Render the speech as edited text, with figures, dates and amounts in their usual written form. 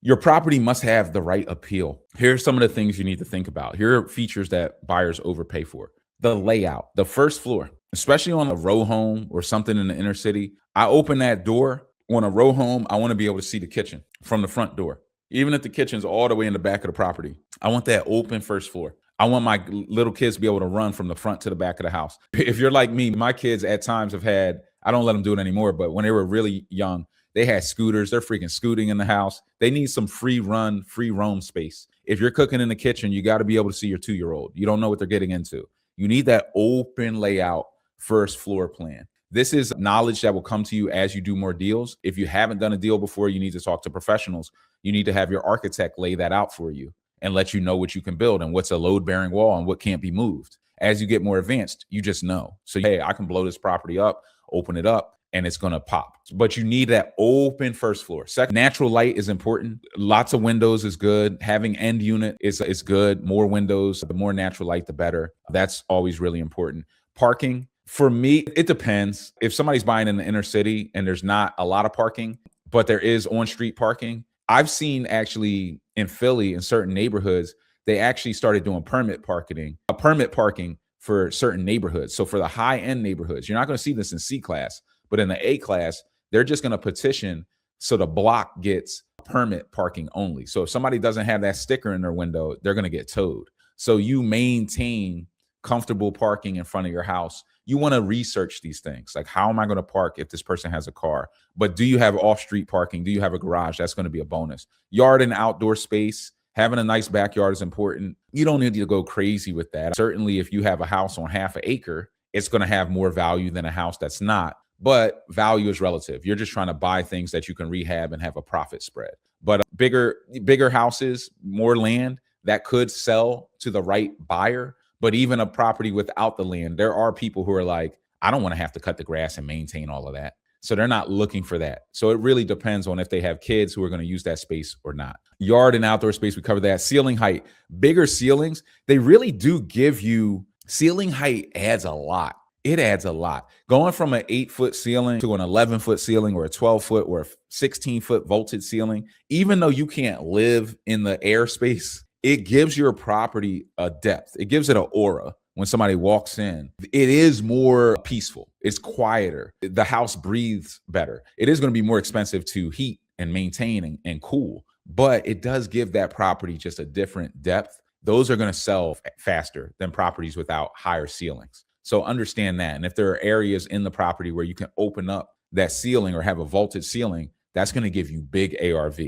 Your property must have the right appeal. Here's some of the things you need to think about. Here are features that buyers overpay for. The layout, the first floor, especially on a row home or something in the inner city. I open that door on a row home. I want to be able to see the kitchen from the front door. Even if the kitchen's all the way in the back of the property, I want that open first floor. I want my little kids to be able to run from the front to the back of the house. If you're like me, my kids at times have had, I don't let them do it anymore, but when they were really young, they had scooters. They're freaking scooting in the house. They need some free run, free roam space. If you're cooking in the kitchen, you got to be able to see your 2-year-old. You don't know what they're getting into. You need that open layout first floor plan. This is knowledge that will come to you as you do more deals. If you haven't done a deal before, you need to talk to professionals. You need to have your architect lay that out for you and let you know what you can build and what's a load-bearing wall and what can't be moved. As you get more advanced, you just know. So, hey, I can blow this property up, open it up, and it's going to pop. But you need that open first floor. Second, natural light is important. Lots of windows is good. Having end unit is good. More windows, the more natural light, the better. That's always really important. Parking, for me, it depends. If somebody's buying in the inner city and there's not a lot of parking, but there is on-street parking, I've seen actually in Philly, in certain neighborhoods, they actually started doing permit parking for certain neighborhoods. So for the high-end neighborhoods, you're not going to see this in C class, but in the A class, they're just going to petition so the block gets permit parking only. So if somebody doesn't have that sticker in their window, they're going to get towed. So you maintain comfortable parking in front of your house. You want to research these things. Like, how am I going to park if this person has a car? But do you have off-street parking? Do you have a garage? That's going to be a bonus. Yard and outdoor space. Having a nice backyard is important. You don't need to go crazy with that. Certainly, if you have a house on half an acre, it's going to have more value than a house that's not. But value is relative. You're just trying to buy things that you can rehab and have a profit spread. But bigger houses, more land, that could sell to the right buyer. But even a property without the land, there are people who are like, I don't want to have to cut the grass and maintain all of that. So they're not looking for that. So it really depends on if they have kids who are going to use that space or not. Yard and outdoor space, we covered that. Ceiling height, bigger ceilings, they really do give you, ceiling height adds a lot. It adds a lot. Going from an 8-foot ceiling to an 11-foot ceiling or a 12-foot or a 16-foot vaulted ceiling, even though you can't live in the airspace, it gives your property a depth. It gives it an aura. When somebody walks in, it is more peaceful. It's quieter. The house breathes better. It is going to be more expensive to heat and maintain and cool, but it does give that property just a different depth. Those are going to sell faster than properties without higher ceilings. So understand that. And if there are areas in the property where you can open up that ceiling or have a vaulted ceiling, that's going to give you big ARV.